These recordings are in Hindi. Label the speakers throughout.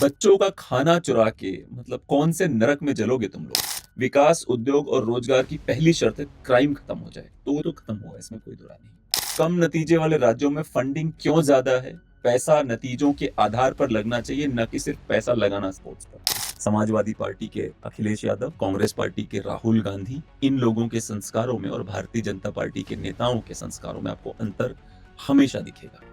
Speaker 1: बच्चों का खाना चुरा के मतलब कौन से नरक में जलोगे तुम लोग। विकास, उद्योग और रोजगार की पहली शर्त है क्राइम खत्म हो जाए, तो वो तो खत्म होगा, इसमें कोई दुरा नहीं। कम नतीजे वाले राज्यों में फंडिंग क्यों ज्यादा है? पैसा नतीजों के आधार पर लगना चाहिए, न कि सिर्फ पैसा लगाना स्पोर्ट्स पर। समाजवादी पार्टी के अखिलेश यादव, कांग्रेस पार्टी के राहुल गांधी, इन लोगों के संस्कारों में और भारतीय जनता पार्टी के नेताओं के संस्कारों में आपको अंतर हमेशा दिखेगा।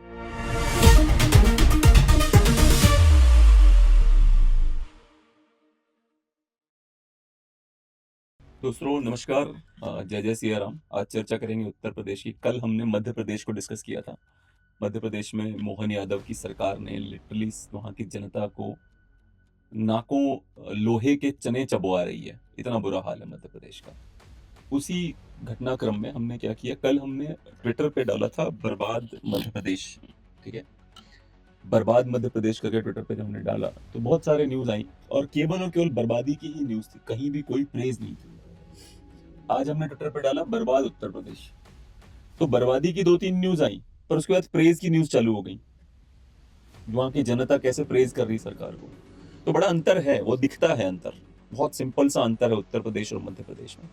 Speaker 1: दोस्तों नमस्कार। जय जय सिया राम। आज चर्चा करेंगे उत्तर प्रदेश की। कल हमने मध्य प्रदेश को डिस्कस किया था। मध्य प्रदेश में मोहन यादव की सरकार ने लिटरली वहां की जनता को नाकों लोहे के चने चबवा रही है, इतना बुरा हाल है मध्य प्रदेश का। उसी घटनाक्रम में हमने क्या किया, कल हमने ट्विटर पे डाला था बर्बाद मध्य प्रदेश। ठीक है, बर्बाद मध्य प्रदेश करके ट्विटर पे जब हमने डाला तो बहुत सारे न्यूज आई और केवल और केवल बर्बादी की ही न्यूज थी, कहीं भी कोई प्रेज नहीं थी। आज हमने ट्विटर पे डाला बर्बाद उत्तर प्रदेश, तो बर्बादी की दो तीन न्यूज आई, पर उसके बाद प्रेज की न्यूज चालू हो गई। वहां की जनता कैसे प्रेज कर रही सरकार को, तो बड़ा अंतर है, वो दिखता है अंतर। बहुत सिंपल सा अंतर है उत्तर प्रदेश और मध्य प्रदेश में।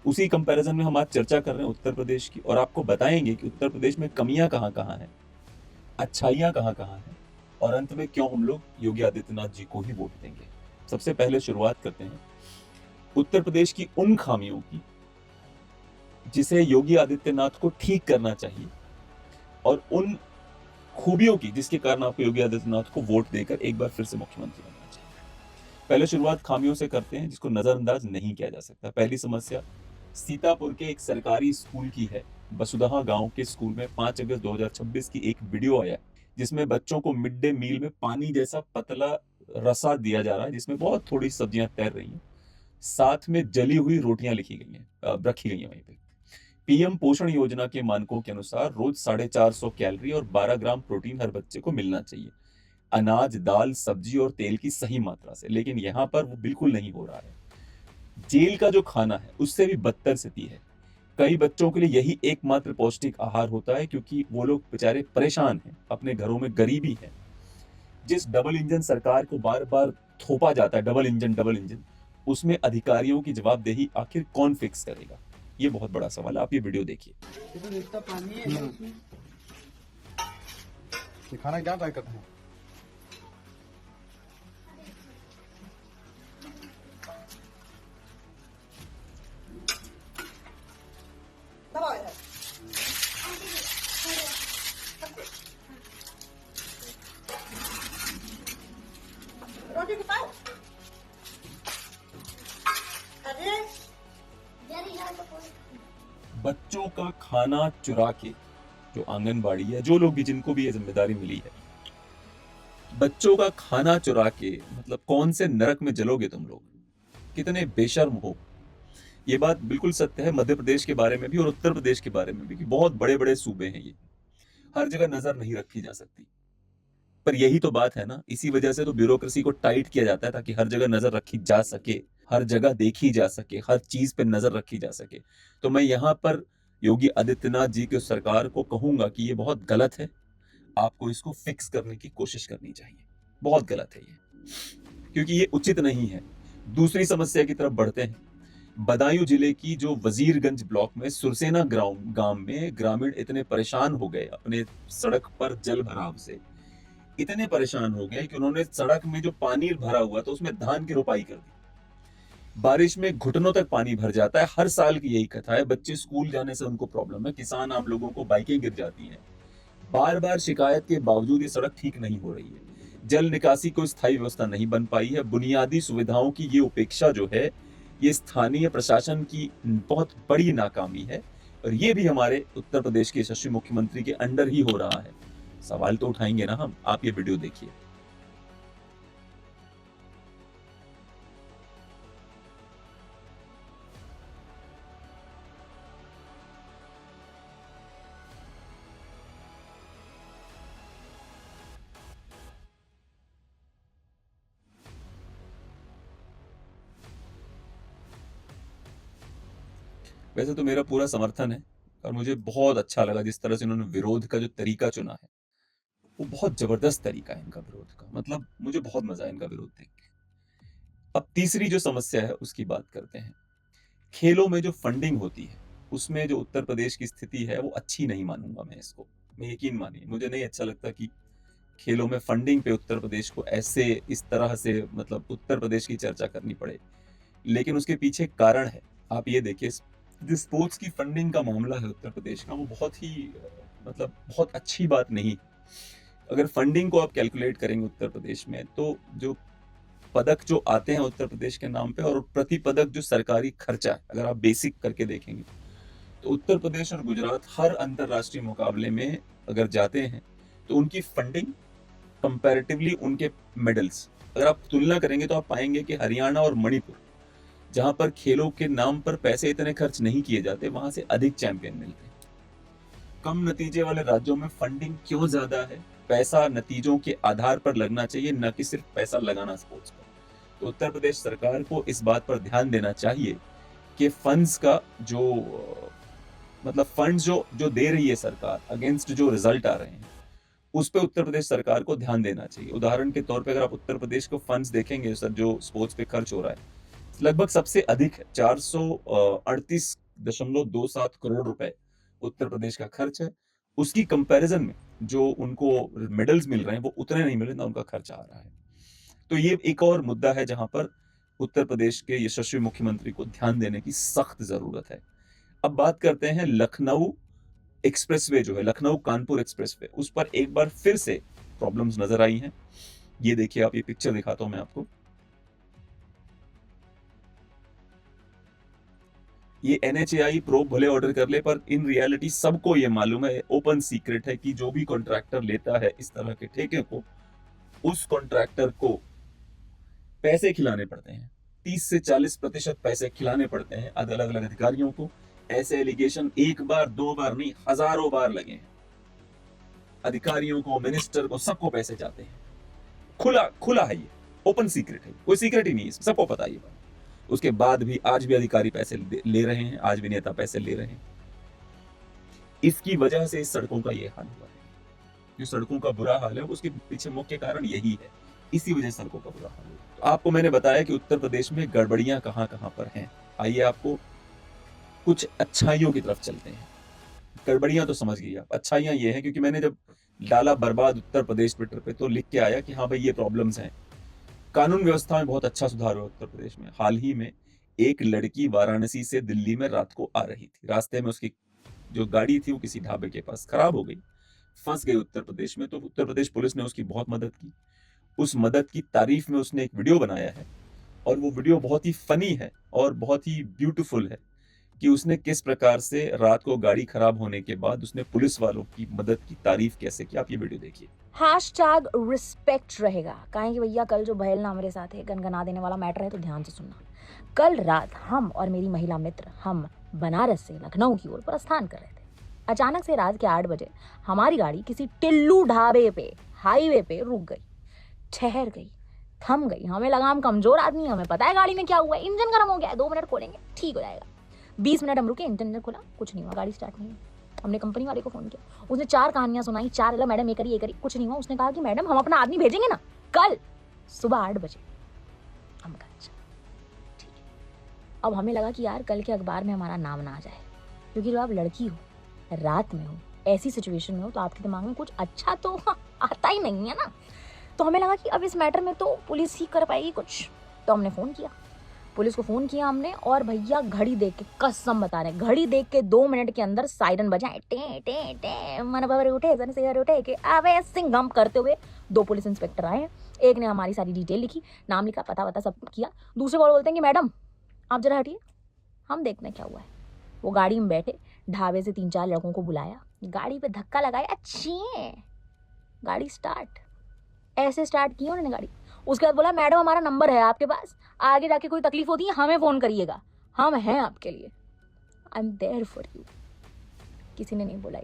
Speaker 1: उसी कंपैरिजन में हम आज चर्चा कर रहे हैं उत्तर प्रदेश की, और आपको बताएंगे कि उत्तर प्रदेश में कमियां कहां कहां हैं, अच्छाइयां कहां कहां हैं, और अंत में क्यों हम लोग योगी आदित्यनाथ जी को ही वोट देंगे। सबसे पहले शुरुआत करते हैं उत्तर प्रदेश की उन खामियों की जिसे योगी आदित्यनाथ को ठीक करना चाहिए, और उन खूबियों की जिसके कारण आपको योगी आदित्यनाथ को वोट देकर एक बार फिर से मुख्यमंत्री बनना चाहिए। पहले शुरुआत खामियों से करते हैं जिसको नजरअंदाज नहीं किया जा सकता। पहली समस्या सीतापुर के एक सरकारी स्कूल की है। बसुदहा गांव के स्कूल में 5 अगस्त 2026 की एक वीडियो आया जिसमें बच्चों को मिड डे मील में पानी जैसा पतला रसा दिया जा रहा है, जिसमें बहुत थोड़ी सब्जियां तैर रही हैं, साथ में जली हुई रोटियां रखी गई हैं वहीं पे। पीएम पोषण योजना के मानकों के अनुसार रोज 450 कैलोरी और 12 ग्राम प्रोटीन हर बच्चे को मिलना चाहिए, अनाज, दाल, सब्जी और तेल की सही मात्रा से, लेकिन यहाँ पर वो बिल्कुल नहीं हो रहा है। जेल का जो खाना है उससे भी बदतर स्थिति है। कई बच्चों के लिए यही एकमात्र पौष्टिक आहार होता है, क्योंकि वो लोग बेचारे परेशान हैं, अपने घरों में गरीबी है। जिस डबल इंजन सरकार को बार बार थोपा जाता है, डबल इंजन, उसमें अधिकारियों की जवाबदेही आखिर कौन फिक्स करेगा, ये बहुत बड़ा सवाल है। आप ये वीडियो देखिए।
Speaker 2: ये तो जितना पानी है उसमें ये खाना क्या ट्राई करते हैं।
Speaker 3: रोटी के पास अरे
Speaker 1: बच्चों का खाना चुरा के, जो आंगनबाड़ी है, जो लोग भी जिनको भी ये जिम्मेदारी मिली है, बच्चों का खाना चुरा के मतलब कौन से नरक में जलोगे तुम लोग, कितने बेशर्म हो। ये बात बिल्कुल सत्य है मध्य प्रदेश के बारे में भी और उत्तर प्रदेश के बारे में भी, कि बहुत बड़े बड़े सूबे हैं ये, हर जगह नजर नहीं रखी जा सकती। पर यही तो बात है ना, इसी वजह से तो ब्यूरोक्रेसी को टाइट किया जाता है, ताकि हर जगह नजर रखी जा सके, हर जगह देखी जा सके, हर चीज पे नजर रखी जा सके। तो मैं यहाँ पर योगी आदित्यनाथ जी की सरकार को कहूंगा कि ये बहुत गलत है, आपको इसको फिक्स करने की कोशिश करनी चाहिए। बहुत गलत है ये, क्योंकि ये उचित नहीं है। दूसरी समस्या की तरफ बढ़ते हैं। बदायूं जिले की जो वजीरगंज ब्लॉक में सुरसेना गांव में ग्रामीण इतने परेशान हो गए अपने सड़क पर जल भराव से, इतने परेशान हो गए कि उन्होंने सड़क में जो पानी भरा हुआ था उसमें धान की रोपाई कर दी। बारिश में घुटनों तक पानी भर जाता है। हर साल की यही कथा है। बच्चे स्कूल जाने से उनको प्रॉब्लम है, किसान आप लोगों को बाइकें गिर जाती हैं। बार बार शिकायत के बावजूद ये सड़क ठीक नहीं हो रही है। जल निकासी को स्थायी व्यवस्था नहीं बन पाई है। बुनियादी सुविधाओं की ये उपेक्षा जो है, ये स्थानीय प्रशासन की बहुत बड़ी नाकामी है, और ये भी हमारे उत्तर प्रदेश के यशस्वी मुख्यमंत्री के अंडर ही हो रहा है। सवाल तो उठाएंगे ना हम। आप ये वीडियो देखिए। वैसे तो मेरा पूरा समर्थन है, और मुझे बहुत अच्छा लगा जिस तरह से उन्होंने विरोध का जो तरीका चुना है, वो बहुत जबरदस्त तरीका है इनका विरोध का, मतलब मुझे बहुत मजा है इनका विरोध देख के। अब तीसरी जो समस्या है उसकी बात करते हैं। खेलों में जो फंडिंग होती है उसमें जो उत्तर प्रदेश की स्थिति है वो अच्छी नहीं मानूंगा मैं इसको। मैं यकीन मानिए मुझे नहीं अच्छा लगता कि खेलों में फंडिंग पे उत्तर प्रदेश को ऐसे इस तरह से मतलब उत्तर प्रदेश की चर्चा करनी पड़े, लेकिन उसके पीछे एक कारण है। आप ये देखिए, जो स्पोर्ट्स की फंडिंग का मामला है उत्तर प्रदेश का, वो बहुत ही मतलब बहुत अच्छी बात नहीं। अगर फंडिंग को आप कैलकुलेट करेंगे उत्तर प्रदेश में, तो जो पदक जो आते हैं उत्तर प्रदेश के नाम पे और प्रति पदक जो सरकारी खर्चा है, अगर आप बेसिक करके देखेंगे तो उत्तर प्रदेश और गुजरात हर अंतरराष्ट्रीय मुकाबले में अगर जाते हैं तो उनकी फंडिंग कंपैरेटिवली उनके मेडल्स अगर आप तुलना करेंगे तो आप पाएंगे कि हरियाणा और मणिपुर, जहां पर खेलों के नाम पर पैसे इतने खर्च नहीं किए जाते, वहां से अधिक चैंपियन मिलते हैं। कम नतीजे वाले राज्यों में फंडिंग क्यों ज्यादा है? पैसा नतीजों के आधार पर लगना चाहिए, न कि सिर्फ पैसा लगाना स्पोर्ट्स पर। तो उत्तर प्रदेश सरकार को इस बात पर ध्यान देना चाहिए कि फंड्स का जो मतलब फंड्स जो जो दे रही है सरकार अगेंस्ट जो रिजल्ट आ रहे हैं, उस पे उत्तर प्रदेश सरकार को ध्यान देना चाहिए। उदाहरण के तौर पे अगर आप उत्तर प्रदेश को फंड्स देखेंगे सर, जो स्पोर्ट्स पे खर्च हो रहा है लगभग सबसे अधिक है, 438.27 करोड़ रुपए उत्तर प्रदेश का खर्च है। उसकी कंपैरिजन में जो उनको मेडल्स मिल रहे हैं वो उतने नहीं मिल रहे ना उनका खर्च आ रहा है। तो ये एक और मुद्दा है जहां पर उत्तर प्रदेश के यशस्वी मुख्यमंत्री को ध्यान देने की सख्त जरूरत है। अब बात करते हैं लखनऊ एक्सप्रेसवे, जो है लखनऊ कानपुर एक्सप्रेसवे, उस पर एक बार फिर से प्रॉब्लम्स नजर आई हैं। ये देखिए, आप ये पिक्चर दिखाता हूं मैं आपको। ये NHAI प्रोब भले ऑर्डर कर ले, पर इन रियलिटी सबको ये मालूम है, ओपन सीक्रेट है कि जो भी कॉन्ट्रैक्टर लेता है इस तरह के ठेके को, उस कॉन्ट्रैक्टर को पैसे खिलाने पड़ते हैं। 30 से 40% पैसे खिलाने पड़ते हैं अलग अलग अधिकारियों को। ऐसे एलिगेशन एक बार दो बार नहीं, हजारों बार लगे हैं। अधिकारियों को, मिनिस्टर को, सबको पैसे जाते हैं। खुला खुला है, ये ओपन सीक्रेट है, कोई सीक्रेट ही नहीं है, सबको पता है ये बात। उसके बाद भी आज भी अधिकारी पैसे ले रहे हैं, आज भी नेता पैसे ले रहे हैं। इसकी वजह से इस सड़कों का ये हाल हुआ है। जो सड़कों का बुरा हाल है उसके पीछे मुख्य कारण यही है, इसी वजह सड़कों का बुरा हाल हुआ। तो आपको मैंने बताया कि उत्तर प्रदेश में गड़बड़ियां कहां कहां पर हैं। आइए आपको कुछ अच्छाइयों की तरफ चलते हैं। गड़बड़ियां तो समझ गई आप, अच्छाइयां ये हैं क्योंकि मैंने जब डाला बर्बाद उत्तर प्रदेश ट्विटर पे तो लिख के आया कि हाँ भाई ये प्रॉब्लम्स हैं। कानून व्यवस्था में बहुत अच्छा सुधार हुआ उत्तर प्रदेश में। हाल ही में एक लड़की वाराणसी से दिल्ली में रात को आ रही थी, रास्ते में उसकी जो गाड़ी थी वो किसी ढाबे के पास खराब हो गई, फंस गई उत्तर प्रदेश में। तो उत्तर प्रदेश पुलिस ने उसकी बहुत मदद की। उस मदद की तारीफ में उसने एक वीडियो बनाया है और वो वीडियो बहुत ही फनी है और बहुत ही ब्यूटीफुल है कि उसने किस प्रकार से रात को गाड़ी खराब होने के बाद उसने पुलिस वालों की मदद की तारीफ कैसे की। आप ये वीडियो देखिए।
Speaker 4: हैशटैग रिस्पेक्ट रहेगा। कहें कि भैया कल जो बहलना मेरे साथ है, गनगना देने वाला मैटर है, तो ध्यान से सुनना। कल रात हम और मेरी महिला मित्र हम बनारस से लखनऊ की ओर प्रस्थान कर रहे थे। अचानक से रात के 8 बजे हमारी गाड़ी किसी टिल्लू ढाबे पे हाईवे पे रुक गई, ठहर गई, थम गई। हमें लगा हम कमजोर आदमी, हमें पता है गाड़ी में क्या हुआ है, इंजन गर्म हो गया है, 2 मिनट खोलेंगे ठीक हो जाएगा। 20 मिनट हम रुके, इंजन खुला, कुछ नहीं हुआ, गाड़ी स्टार्ट नहीं हुई। हमने कंपनी वाले को फोन किया, उसने 4 कहानियां सुनाई, 4 अलग, मैडम ये करी कुछ नहीं हुआ। उसने कहा कि मैडम हम अपना आदमी भेजेंगे ना कल सुबह 8 बजे। हम कहा अच्छा ठीक है। अब हमें लगा कि यार कल के अखबार में हमारा नाम ना आ जाए, क्योंकि जब आप लड़की हो, रात में हो, ऐसी सिचुएशन में हो, तो आपके दिमाग में कुछ अच्छा तो आता ही नहीं है ना। तो हमें लगा कि अब इस मैटर में तो पुलिस ही कर पाएगी कुछ। तो हमने फ़ोन किया, पुलिस को फ़ोन किया हमने, और भैया घड़ी देख के, कसम बता रहे, घड़ी देख के 2 मिनट के अंदर सायरन बजाए, टे टे टे, मन बाबर उठे, जन से उठे के अबे सिंघम करते हुए 2 पुलिस इंस्पेक्टर आए। एक ने हमारी सारी डिटेल लिखी, नाम लिखा, पता वता सब किया। दूसरे को बोलते हैं कि मैडम आप जरा हटिए, हम देखते हैं क्या हुआ है। वो गाड़ी में बैठे, ढाबे से 3-4 लड़कों को बुलाया, गाड़ी पे धक्का लगाया, अच्छी गाड़ी स्टार्ट, ऐसे स्टार्ट की उन्होंने गाड़ी। उसके बाद बोला मैडम हमारा नंबर है आपके पास, आगे जाके कोई तकलीफ होती है हमें फ़ोन करिएगा, हम हैं आपके लिए, I am there for you. किसी ने नहीं बोला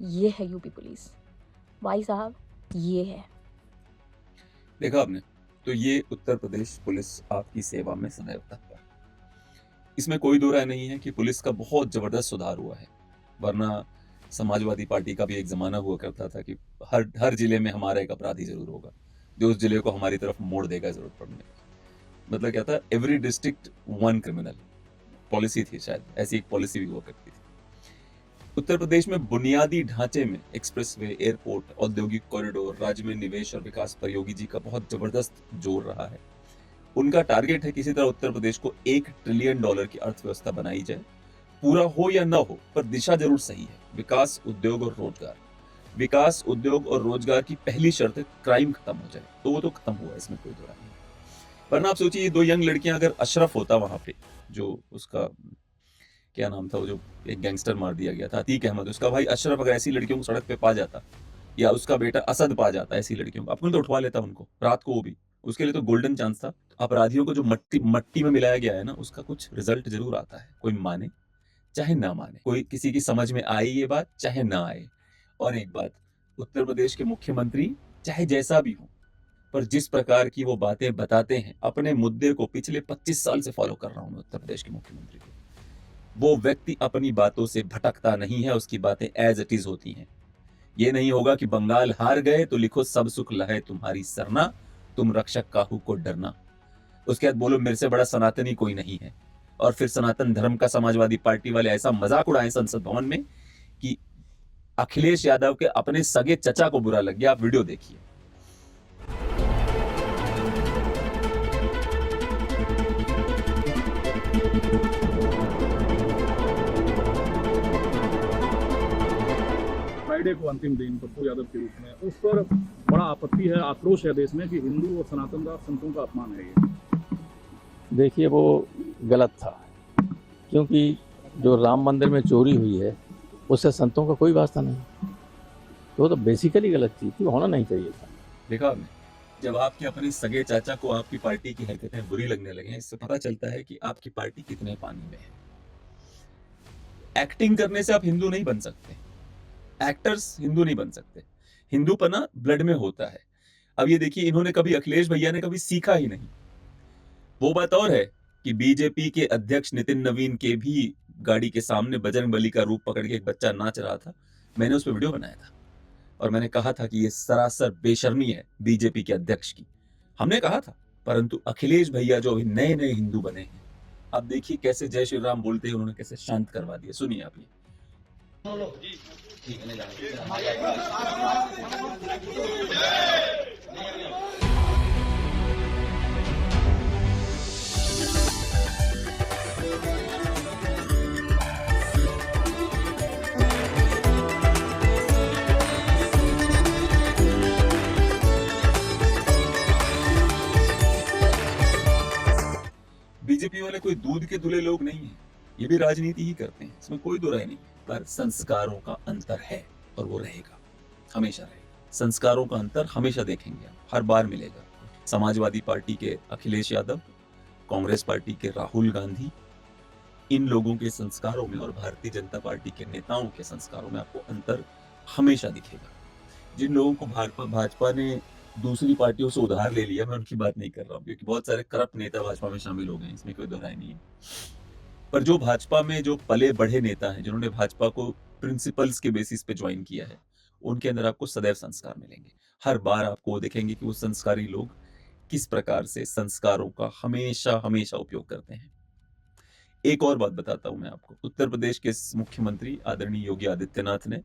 Speaker 4: ये है यूपी पुलिस भाई साहब, ये है।
Speaker 1: देखा आपने, तो ये उत्तर प्रदेश पुलिस आपकी सेवा में सदैव तत्पर। इसमें कोई दो राय नहीं है कि पुलिस का बहुत जबरदस्त सुधार हुआ है, वरना समाजवादी पार्टी का भी एक जमाना हुआ करता था कि हर जिले में हमारा एक अपराधी जरूर होगा जो उस जिले को हमारी तरफ मोड़ देगा जरूरत पड़ने पर। मतलब क्या था, every district one criminal policy थी, शायद ऐसी एक पॉलिसी भी हुआ करती थी। उत्तर प्रदेश में बुनियादी ढांचे में एक्सप्रेसवे, एयरपोर्ट, औद्योगिक कॉरिडोर, राज्य में निवेश और विकास पर योगी जी का बहुत जबरदस्त जोर रहा है। उनका टारगेट है किसी तरह उत्तर प्रदेश को $1 ट्रिलियन की अर्थव्यवस्था बनाई जाए। पूरा हो या ना हो, पर दिशा जरूर सही है। विकास, उद्योग और रोजगार। विकास, उद्योग और रोजगार की पहली शर्त है क्राइम खत्म हो जाए, तो वो तो खत्म हुआ, इसमें कोई दो राय नहीं। पर ना आप सोचिए, ये 2 यंग लड़कियां, अगर अशरफ होता वहां पे, जो उसका क्या नाम था, वो जो एक गैंगस्टर मार दिया गया था, अतीक अहमद, उसका भाई अशरफ अगर ऐसी लड़कियों को सड़क पे पा जाता, या उसका बेटा असद पा जाता ऐसी लड़कियों को, अपन तो उठवा लेता उनको रात को, वो भी उसके लिए तो गोल्डन चांस था। अपराधियों को जो मट्टी में मिलाया गया है ना, उसका कुछ रिजल्ट जरूर आता है, कोई माने चाहे ना माने, कोई किसी की समझ में आए ये बात चाहे ना आए। और एक बात, उत्तर प्रदेश के मुख्यमंत्री चाहे जैसा भी हो, पर जिस प्रकार की वो बातें बताते हैं, अपने मुद्दे को पिछले 25 साल से फॉलो कर रहा हूं मैं उत्तर प्रदेश के मुख्यमंत्री को, वो व्यक्ति अपनी बातों से भटकता नहीं है, उसकी बातें एज इट इज होती हैं। ये नहीं होगा कि बंगाल हार गए तो लिखो सब सुख लहे तुम्हारी सरना, तुम रक्षक काहू को डरना। उसके बाद बोलो मेरे से बड़ा सनातनी कोई नहीं है, और फिर सनातन धर्म का समाजवादी पार्टी वाले ऐसा मजाक उड़ाए संसद भवन में कि अखिलेश यादव के अपने सगे चचा को बुरा लग गया। आप वीडियो देखिए।
Speaker 5: फ्राइडे को अंतिम दिन पप्पू यादव के रूप में, उस पर बड़ा आपत्ति है, आक्रोश है देश में कि हिंदू और सनातन दास संतों का अपमान है ये।
Speaker 6: देखिए, वो गलत था, क्योंकि जो राम मंदिर में चोरी हुई है उससे संतों का कोई वास्ता नहीं, तो वो तो बेसिकली गलत चीज़ थी, होना नहीं चाहिए था।
Speaker 1: देखा आपने, जब आपके अपने सगे चाचा को आपकी पार्टी की हरकतें बुरी लगने लगे, इससे पता चलता है कि आपकी पार्टी कितने पानी में है। एक्टिंग करने से आप हिंदू नहीं बन सकते, एक्टर्स हिंदू नहीं बन सकते। हिंदूपना ब्लड में होता है। अब ये देखिए, इन्होंने कभी, अखिलेश भैया ने कभी सीखा ही नहीं। वो बात और है कि बीजेपी के अध्यक्ष नितिन नवीन के भी गाड़ी के सामने बजरंगबली का रूप पकड़ के एक बच्चा नाच रहा था, मैंने उस पर वीडियो बनाया था और मैंने कहा था कि ये सरासर बेशर्मी है बीजेपी के अध्यक्ष की, हमने कहा था। परंतु अखिलेश भैया जो अभी नए नए हिंदू बने हैं, अब देखिए कैसे जय श्री राम बोलते हैं, उन्होंने कैसे शांत करवा दिया। सुनिए आप ये। बीजेपी वाले कोई दूध के दुले लोग नहीं है, ये भी राजनीति ही करते हैं, इसमें कोई दो राय नहीं। पर संस्कारों का अंतर है और वो रहेगा, हमेशा रहेगा। संस्कारों का अंतर हमेशा देखेंगे, हर बार मिलेगा। समाजवादी पार्टी के अखिलेश यादव, कांग्रेस पार्टी के राहुल गांधी, इन लोगों के संस्कारों में और भारतीय जनता पार्टी के नेताओं के संस्कारों में आपको अंतर हमेशा दिखेगा। जिन लोगों को भाजपा ने दूसरी पार्टियों से उधार ले लिया, मैं उनकी बात नहीं कर रहा हूँ, क्योंकि बहुत सारे करप्ट नेता भाजपा में शामिल हो गए, इसमें कोई दो राय नहीं है। पर जो भाजपा में जो पले बढ़े नेता हैं, जिन्होंने भाजपा को प्रिंसिपल्स के बेसिस पे ज्वाइन किया है, उनके अंदर आपको सदैव संस्कार मिलेंगे। हर बार आपको देखेंगे कि वो संस्कारी लोग किस प्रकार से संस्कारों का हमेशा हमेशा उपयोग करते हैं। एक और बात बताता हूं मैं आपको, उत्तर प्रदेश के मुख्यमंत्री आदरणीय योगी आदित्यनाथ ने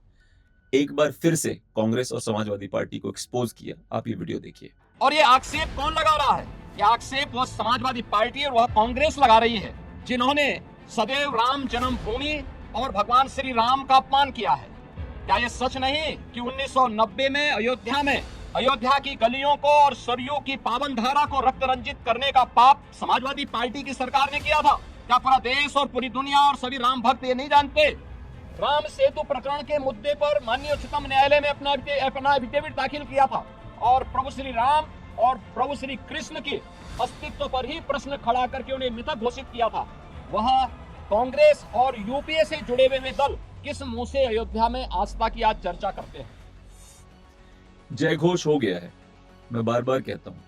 Speaker 1: एक बार फिर से कांग्रेस और समाजवादी पार्टी को एक्सपोज किया। आप ये वीडियो देखिए।
Speaker 7: और ये आक्षेप कौन लगा रहा है? ये आक्षेप वह समाजवादी पार्टी और वह कांग्रेस लगा रही है, जिन्होंने सदैव राम जन्मभूमि और भगवान श्री राम का अपमान किया है। क्या ये सच नहीं कि 1990 में अयोध्या की गलियों को और सरयू की पावन धारा को रक्त रंजित करने का पाप समाजवादी पार्टी की सरकार ने किया था? क्या पूरा देश और पूरी दुनिया और सभी राम भक्त ये नहीं जानते? राम सेतु प्रकरण के मुद्दे पर माननीय उच्चतम न्यायालय में अपना एफिडेविट दाखिल किया था और प्रभु श्री राम और प्रभु श्री कृष्ण के अस्तित्व पर ही प्रश्न खड़ा करके उन्हें मृतक घोषित किया था। वह कांग्रेस और यूपीए से जुड़े हुए दल किस मुंह से अयोध्या में आस्था की आज चर्चा करते हैं?
Speaker 1: जय घोष हो गया है। मैं बार बार कहता हूं,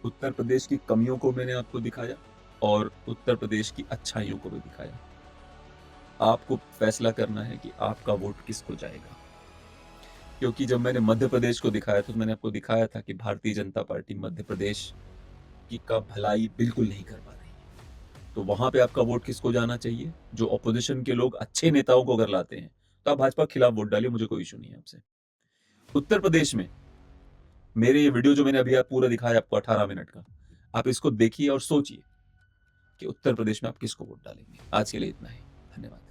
Speaker 1: उत्तर प्रदेश की कमियों को मैंने आपको दिखाया और उत्तर प्रदेश की अच्छाइयों को भी दिखाया। आपको फैसला करना है कि आपका वोट किसको जाएगा। क्योंकि जब मैंने मध्य प्रदेश को दिखाया तो मैंने आपको दिखाया था कि भारतीय जनता पार्टी मध्य प्रदेश की का भलाई बिल्कुल नहीं कर पा रही। तो वहां पे आपका वोट किसको जाना चाहिए? जो ऑपोजिशन के लोग अच्छे नेताओं को अगर लाते हैं तो आप भाजपा के खिलाफ वोट डालिए, मुझे कोई इशू नहीं है आपसे। उत्तर प्रदेश में मेरे ये वीडियो जो मैंने अभी आप पूरा दिखाया आपको 18 मिनट का, आप इसको देखिए और सोचिए कि उत्तर प्रदेश में आप किसको वोट डालेंगे। आज के लिए इतना ही, धन्यवाद।